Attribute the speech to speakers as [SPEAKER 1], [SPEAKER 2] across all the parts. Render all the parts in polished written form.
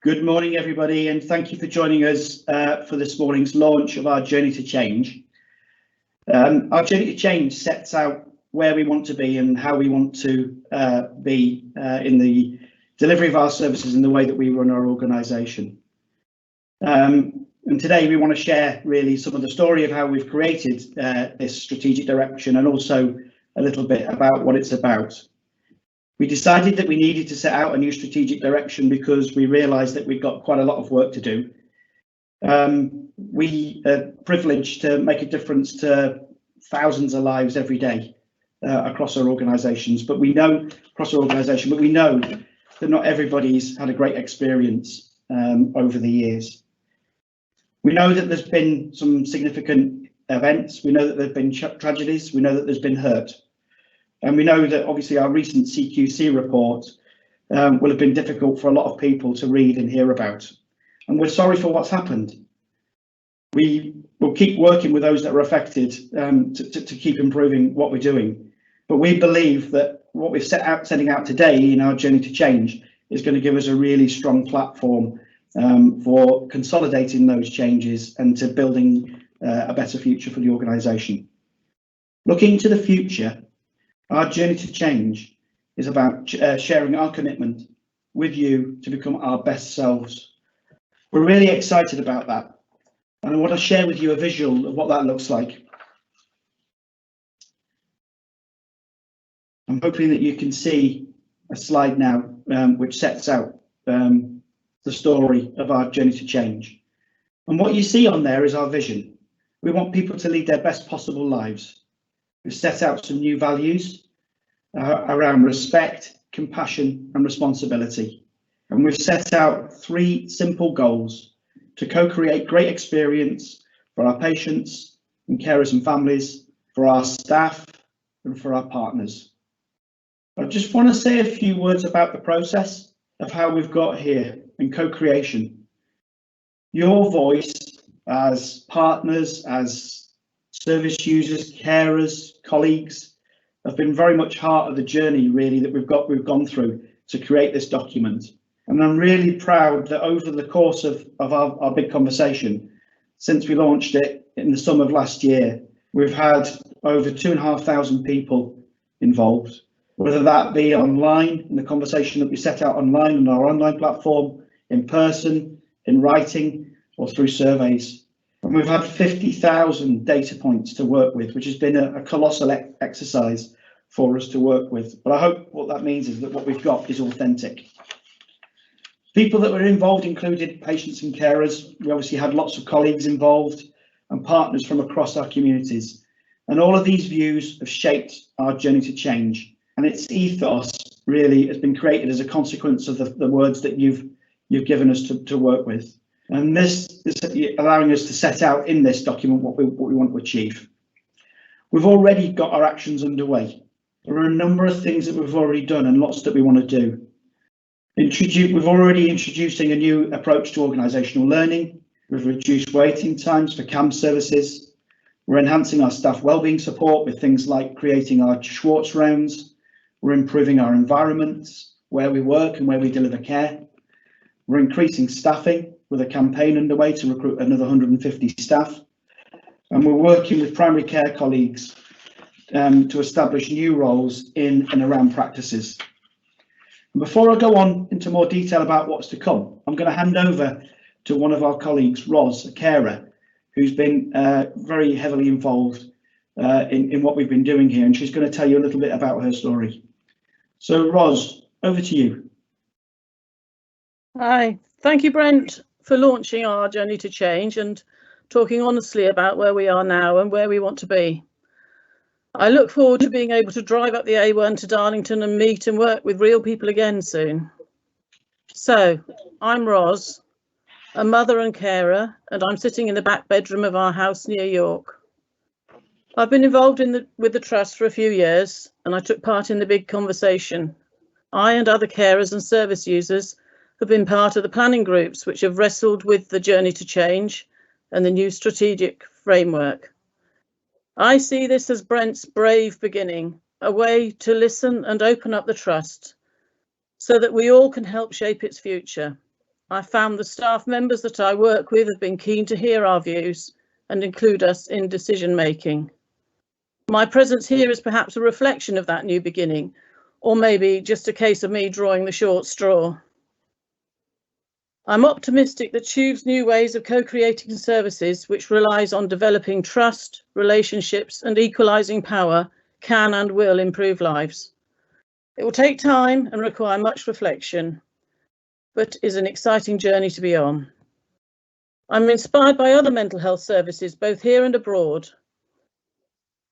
[SPEAKER 1] Good morning, everybody, and thank you for joining us for this morning's launch of our Journey to Change. Our Journey to Change sets out where we want to be and how we want to be in the delivery of our services and the way that we run our organisation. And today we want to share really some of the story of how we've created this strategic direction and also a little bit about what it's about. We decided that we needed to set out a new strategic direction because we realised that we've got quite a lot of work to do. We are privileged to make a difference to thousands of lives every day across our organisations, but we know that not everybody's had a great experience over the years. We know that there's been some significant events. We know that there've been tragedies. We know that there's been hurt. And we know that obviously our recent CQC report will have been difficult for a lot of people to read and hear about. And we're sorry for what's happened. We will keep working with those that are affected to keep improving what we're doing. But we believe that what we've setting out today in our Journey to Change is going to give us a really strong platform for consolidating those changes and to building a better future for the organisation. Looking to the future, our Journey to Change is about sharing our commitment with you to become our best selves. We're really excited about that, and I want to share with you a visual of what that looks like. I'm hoping that you can see a slide now which sets out the story of our Journey to Change. And what you see on there is our vision. We want people to lead their best possible lives. We've set out some new values around respect, compassion and responsibility. And we've set out 3 simple goals to co-create great experience for our patients and carers and families, for our staff and for our partners. I just want to say a few words about the process of how we've got here and co-creation. Your voice as partners, as service users, carers, colleagues, have been very much heart of the journey really that we've gone through to create this document. And I'm really proud that over the course of our big conversation, since we launched it in the summer of last year, we've had over 2,500 people involved, whether that be online in the conversation that we set out online on our online platform, in person, in writing, or through surveys. And we've had 50,000 data points to work with, which has been a colossal exercise for us to work with. But I hope what that means is that what we've got is authentic. People that were involved included patients and carers. We obviously had lots of colleagues involved and partners from across our communities. And all of these views have shaped our Journey to Change. And its ethos really has been created as a consequence of the words that you've given us to work with. And this is allowing us to set out in this document what we want to achieve. We've already got our actions underway. There are a number of things that we've already done and lots that we want to do. We've already introducing a new approach to organisational learning. We've reduced waiting times for CAM services. We're enhancing our staff wellbeing support with things like creating our Schwartz rounds. We're improving our environments, where we work and where we deliver care. We're increasing staffing with a campaign underway to recruit another 150 staff. And we're working with primary care colleagues to establish new roles in and around practices. And before I go on into more detail about what's to come, I'm going to hand over to one of our colleagues, Ros, a carer, who's been very heavily involved in what we've been doing here, and she's going to tell you a little bit about her story. So Ros, over to you.
[SPEAKER 2] Hi, thank you, Brent, for launching our Journey to Change and talking honestly about where we are now and where we want to be. I look forward to being able to drive up the A1 to Darlington and meet and work with real people again soon. So, I'm Ros, a mother and carer, and I'm sitting in the back bedroom of our house near York. I've been involved with the Trust for a few years, and I took part in the big conversation. I and other carers and service users have been part of the planning groups which have wrestled with the Journey to Change and the new strategic framework. I see this as Brent's brave beginning, a way to listen and open up the Trust so that we all can help shape its future. I found the staff members that I work with have been keen to hear our views and include us in decision making. My presence here is perhaps a reflection of that new beginning, or maybe just a case of me drawing the short straw. I'm optimistic that CHUV's new ways of co-creating services, which relies on developing trust, relationships and equalising power, can and will improve lives. It will take time and require much reflection, but is an exciting journey to be on. I'm inspired by other mental health services, both here and abroad,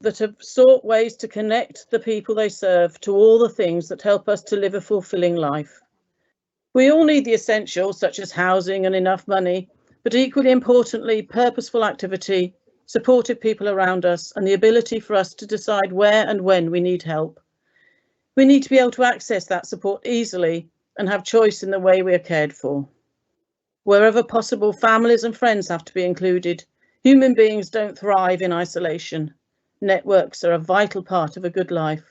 [SPEAKER 2] that have sought ways to connect the people they serve to all the things that help us to live a fulfilling life. We all need the essentials, such as housing and enough money, but equally importantly, purposeful activity, supportive people around us, and the ability for us to decide where and when we need help. We need to be able to access that support easily and have choice in the way we are cared for. Wherever possible, families and friends have to be included. Human beings don't thrive in isolation. Networks are a vital part of a good life.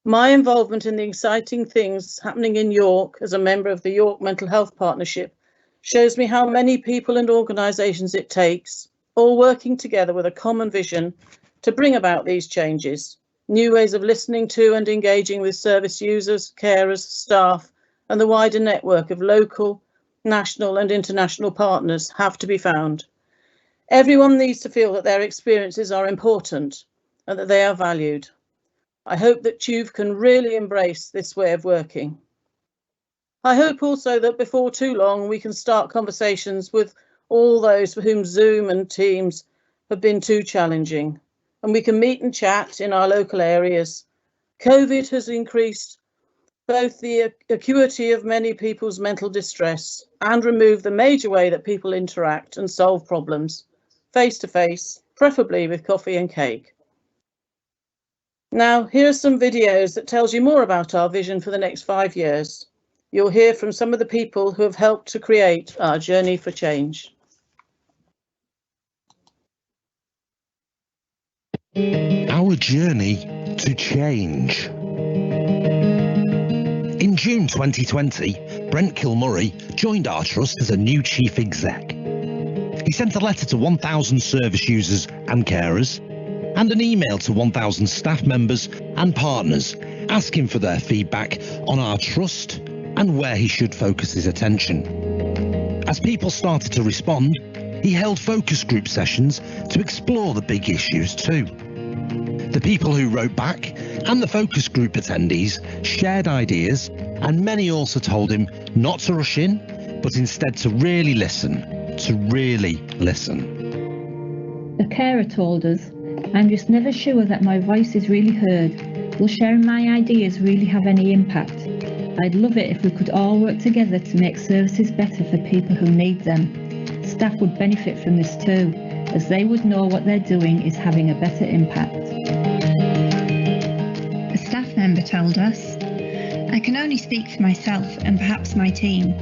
[SPEAKER 2] My involvement in the exciting things happening in York as a member of the York Mental Health Partnership shows me how many people and organisations it takes, all working together with a common vision to bring about these changes. New ways of listening to and engaging with service users, carers, staff, and the wider network of local, national and international partners have to be found. Everyone needs to feel that their experiences are important and that they are valued. I hope that CHUV can really embrace this way of working. I hope also that before too long we can start conversations with all those for whom Zoom and Teams have been too challenging, and we can meet and chat in our local areas. COVID has increased both the acuity of many people's mental distress and removed the major way that people interact and solve problems, face to face, preferably with coffee and cake. Now, here are some videos that tells you more about our vision for the next 5 years. You'll hear from some of the people who have helped to create our journey for change.
[SPEAKER 3] Our journey to change. In June 2020, Brent Kilmurray joined our trust as a new chief exec. He sent a letter to 1,000 service users and carers, and an email to 1,000 staff members and partners asking for their feedback on our trust and where he should focus his attention. As people started to respond, he held focus group sessions to explore the big issues too. The people who wrote back and the focus group attendees shared ideas, and many also told him not to rush in, but instead to really listen,
[SPEAKER 4] The carer told us, "I'm just never sure that my voice is really heard. Will sharing my ideas really have any impact? I'd love it if we could all work together to make services better for people who need them. Staff would benefit from this too, as they would know what they're doing is having a better impact."
[SPEAKER 5] A staff member told us, "I can only speak for myself and perhaps my team,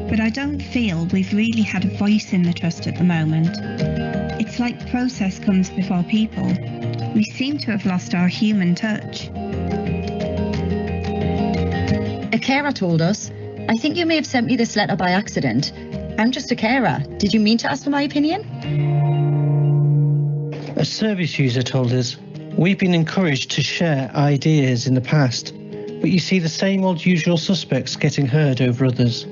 [SPEAKER 5] but I don't feel we've really had a voice in the trust at the moment. It's like process comes before people. We seem to have lost our human touch."
[SPEAKER 6] A carer told us, "I think you may have sent me this letter by accident. I'm just a carer. Did you mean to ask for my opinion?"
[SPEAKER 7] A service user told us, "We've been encouraged to share ideas in the past, but you see the same old usual suspects getting heard over others.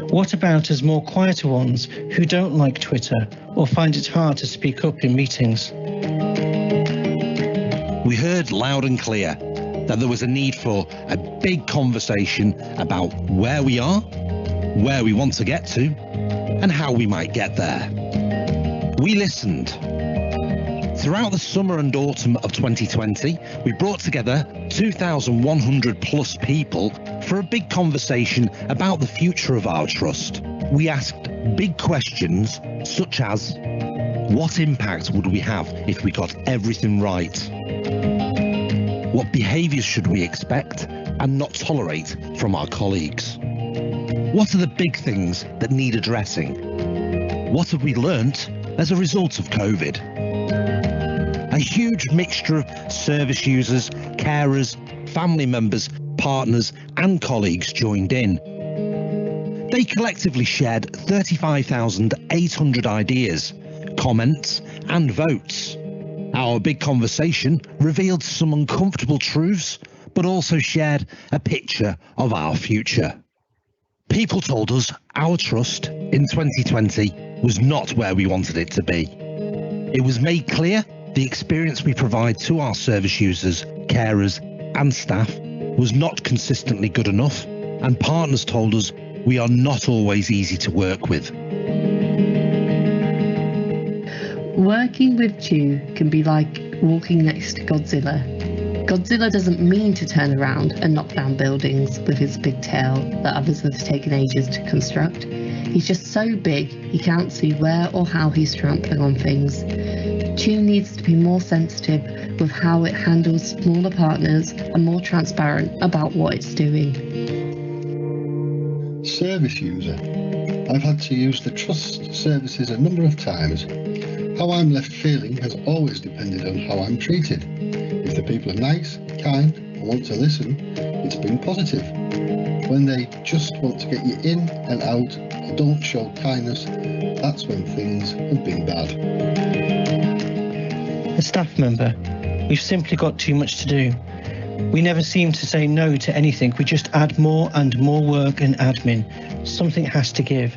[SPEAKER 7] What about us more quieter ones who don't like Twitter or find it hard to speak up in meetings?"
[SPEAKER 3] We heard loud and clear that there was a need for a big conversation about where we are, where we want to get to, and how we might get there. We listened. Throughout the summer and autumn of 2020, we brought together 2,100 plus people for a big conversation about the future of our trust. We asked big questions such as, what impact would we have if we got everything right? What behaviours should we expect and not tolerate from our colleagues? What are the big things that need addressing? What have we learnt as a result of COVID? A huge mixture of service users, carers, family members, partners and colleagues joined in. They collectively shared 35,800 ideas, comments and votes. Our big conversation revealed some uncomfortable truths, but also shared a picture of our future. People told us our trust in 2020 was not where we wanted it to be. It was made clear the experience we provide to our service users, carers and staff was not consistently good enough, and partners told us we are not always easy to work with.
[SPEAKER 8] Working with Chew can be like walking next to Godzilla. Godzilla doesn't mean to turn around and knock down buildings with his big tail that others have taken ages to construct. He's just so big he can't see where or how he's trampling on things. Chew needs to be more sensitive with how it handles smaller partners and more transparent about what it's doing.
[SPEAKER 9] Service user. I've had to use the Trust services a number of times. How I'm left feeling has always depended on how I'm treated. If the people are nice, kind, and want to listen, it's been positive. When they just want to get you in and out, or don't show kindness, that's when things have been bad.
[SPEAKER 7] A staff member, we've simply got too much to do. We never seem to say no to anything. We just add more and more work and admin. Something has to give.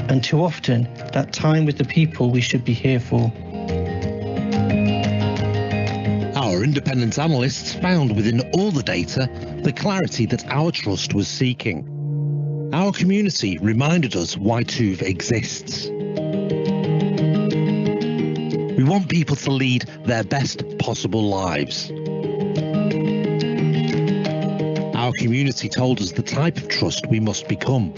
[SPEAKER 7] And too often, that time with the people we should be here for.
[SPEAKER 3] Our independent analysts found within all the data the clarity that our trust was seeking. Our community reminded us why TÜV exists. We want people to lead their best possible lives. Our community told us the type of trust we must become.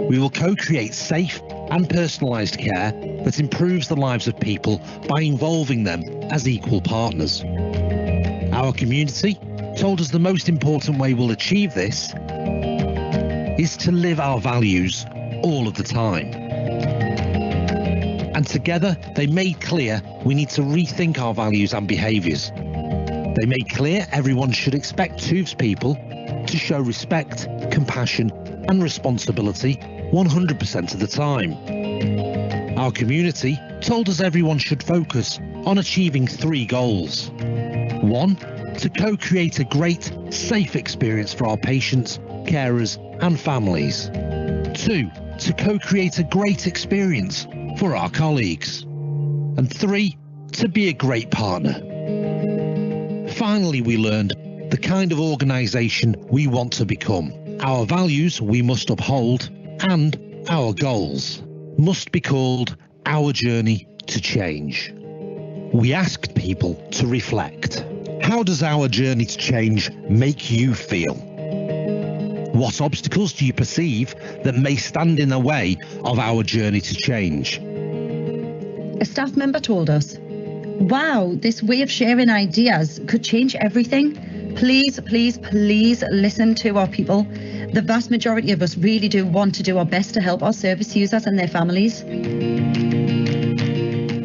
[SPEAKER 3] We will co-create safe and personalised care that improves the lives of people by involving them as equal partners. Our community told us the most important way we'll achieve this is to live our values all of the time. And together they made clear we need to rethink our values and behaviours. They made clear everyone should expect TÜV's people to show respect, compassion and responsibility 100% of the time. Our community told us everyone should focus on achieving 3 goals. 1, to co-create a great, safe experience for our patients, carers and families. 2, to co-create a great experience for our colleagues. And 3, to be a great partner. Finally, we learned the kind of organisation we want to become. Our values we must uphold, and our goals must be called Our Journey to Change. We asked people to reflect. How does our journey to change make you feel? What obstacles do you perceive that may stand in the way of our journey to change?
[SPEAKER 6] A staff member told us, "Wow, this way of sharing ideas could change everything. Please, please, please listen to our people. The vast majority of us really do want to do our best to help our service users and their families."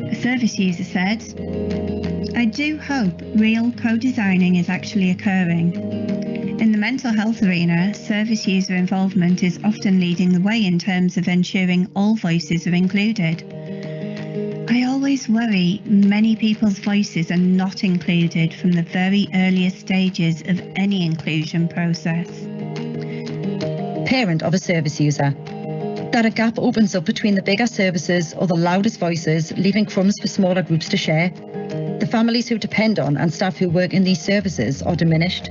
[SPEAKER 5] A service user said, "I do hope real co-designing is actually occurring. In the mental health arena, service user involvement is often leading the way in terms of ensuring all voices are included. I always worry many people's voices are not included from the very earliest stages of any inclusion process."
[SPEAKER 6] Parent of a service user. That a gap opens up between the bigger services or the loudest voices, leaving crumbs for smaller groups to share. The families who depend on and staff who work in these services are diminished.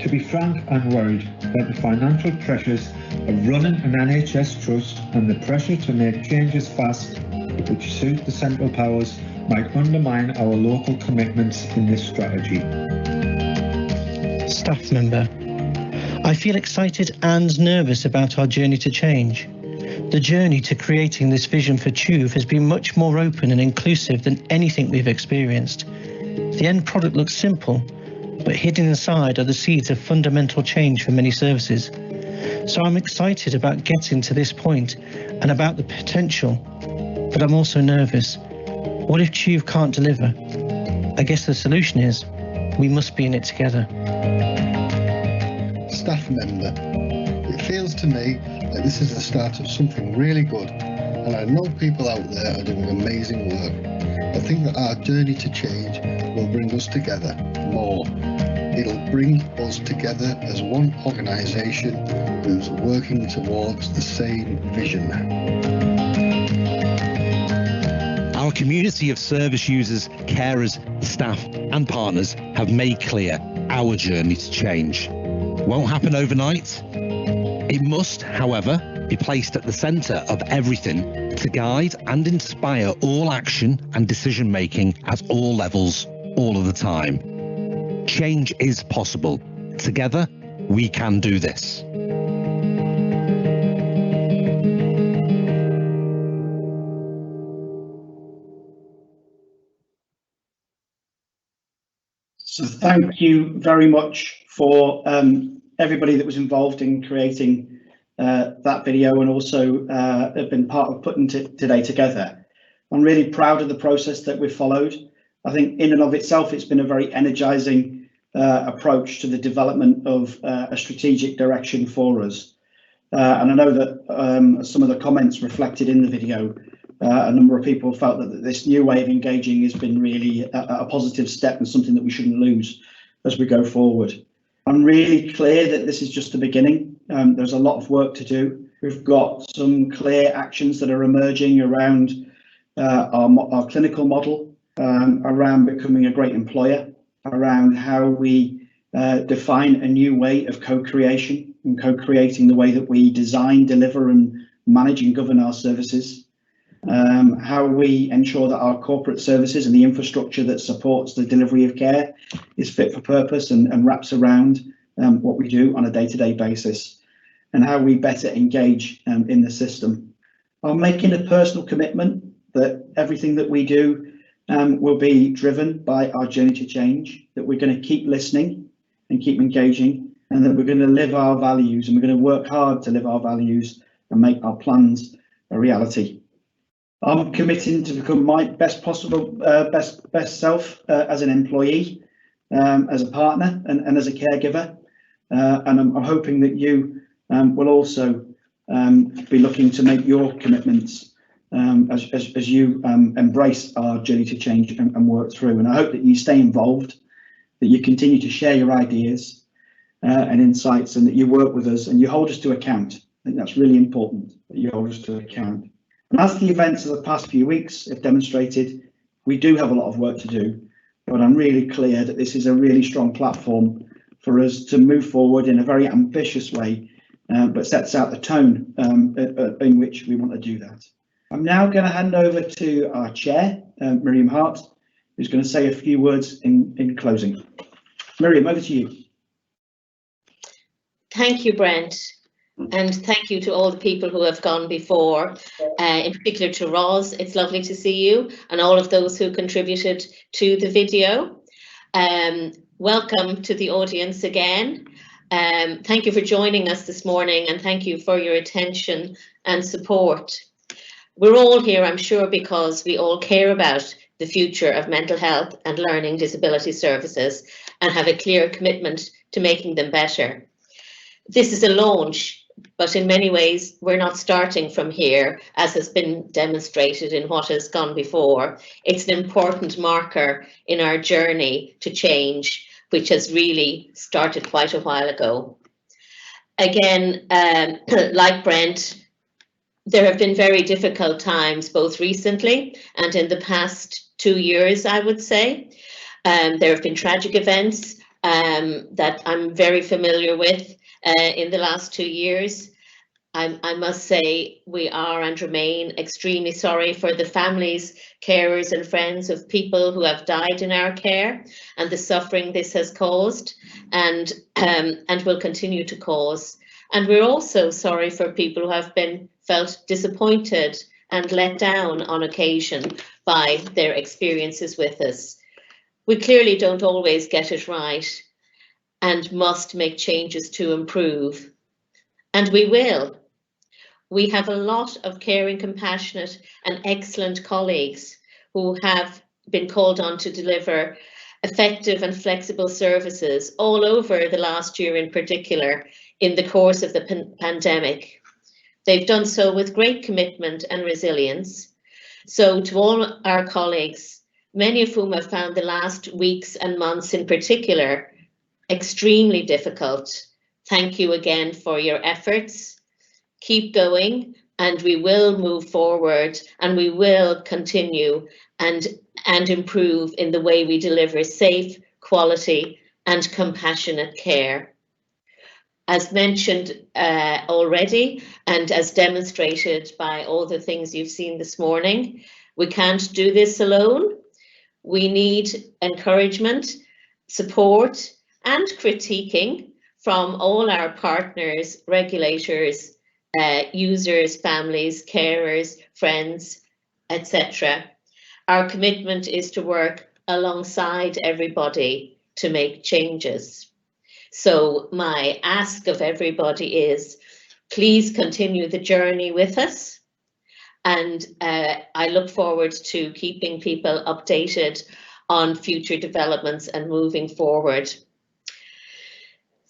[SPEAKER 10] To be frank, I'm worried about the financial pressures of running an NHS trust and the pressure to make changes fast, which suit the central powers, might undermine our local commitments in this strategy.
[SPEAKER 7] Staff member. I feel excited and nervous about our journey to change. The journey to creating this vision for TÜV has been much more open and inclusive than anything we've experienced. The end product looks simple, but hidden inside are the seeds of fundamental change for many services. So I'm excited about getting to this point and about the potential, but I'm also nervous. What if TÜV can't deliver? I guess the solution is we must be in it together.
[SPEAKER 9] Staff member. It feels to me like this is the start of something really good, and I know people out there are doing amazing work. I think that our journey to change will bring us together more. It'll bring us together as one organisation who's working towards the same vision.
[SPEAKER 3] Our community of service users, carers, staff and partners have made clear our journey to change. Won't happen overnight. It must, however, be placed at the centre of everything to guide and inspire all action and decision making at all levels, all of the time. Change is possible. Together, we can do this.
[SPEAKER 1] So thank you very much for everybody that was involved in creating that video, and also have been part of putting today together. I'm really proud of the process that we've followed. I think in and of itself, it's been a very energizing approach to the development of a strategic direction for us. And I know that some of the comments reflected in the video, a number of people felt that this new way of engaging has been really a positive step and something that we shouldn't lose as we go forward. I'm really clear that this is just the beginning. There's a lot of work to do. We've got some clear actions that are emerging around our clinical model, around becoming a great employer, around how we define a new way of co-creation and co-creating the way that we design, deliver and manage and govern our services. How we ensure that our corporate services and the infrastructure that supports the delivery of care is fit for purpose and wraps around what we do on a day-to-day basis, and how we better engage in the system. I'm making a personal commitment that everything that we do will be driven by our journey to change, that we're going to keep listening and keep engaging, and that we're going to live our values, and we're going to work hard to live our values and make our plans a reality. I'm committing to become my best possible, best self as an employee, as a partner, and as a caregiver. And I'm hoping that you will also be looking to make your commitments as you embrace our journey to change and work through. And I hope that you stay involved, that you continue to share your ideas and insights, and that you work with us and you hold us to account. I think that's really important, that you hold us to account. And as the events of the past few weeks have demonstrated, we do have a lot of work to do, but I'm really clear that this is a really strong platform for us to move forward in a very ambitious way, but sets out the tone in which we want to do that. I'm now going to hand over to our chair, Miriam Hart, who's going to say a few words in closing. Miriam, over to you.
[SPEAKER 11] Thank you, Brent. And thank you to all the people who have gone before, in particular to Roz. It's lovely to see you, and all of those who contributed to the video. Welcome to the audience again. Thank you for joining us this morning, and thank you for your attention and support. We're all here, I'm sure, because we all care about the future of mental health and learning disability services and have a clear commitment to making them better. This is a launch, but in many ways, we're not starting from here, as has been demonstrated in what has gone before. It's an important marker in our journey to change, which has really started quite a while ago. Again, like Brent, there have been very difficult times, both recently and in the past 2 years, I would say. There have been tragic events that I'm very familiar with in the last 2 years. I must say we are and remain extremely sorry for the families, carers and friends of people who have died in our care and the suffering this has caused and will continue to cause. And we're also sorry for people who have felt disappointed and let down on occasion by their experiences with us. We clearly don't always get it right and must make changes to improve. And we will. We have a lot of caring, compassionate and excellent colleagues who have been called on to deliver effective and flexible services all over the last year in particular in the course of the pandemic. They've done so with great commitment and resilience. So to all our colleagues, many of whom have found the last weeks and months in particular extremely difficult, thank you again for your efforts. Keep going, and we will move forward, and we will continue and improve in the way we deliver safe, quality and compassionate care. As mentioned already, and as demonstrated by all the things you've seen this morning, we can't do this alone. We need encouragement, support and critiquing from all our partners, regulators, users, families, carers, friends, etc. Our commitment is to work alongside everybody to make changes. So my ask of everybody is, please continue the journey with us. And I look forward to keeping people updated on future developments and moving forward.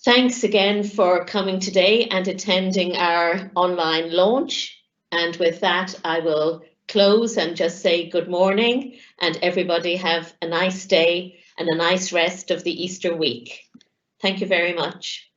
[SPEAKER 11] Thanks again for coming today and attending our online launch. And with that, I will close and just say good morning, and everybody have a nice day and a nice rest of the Easter week. Thank you very much.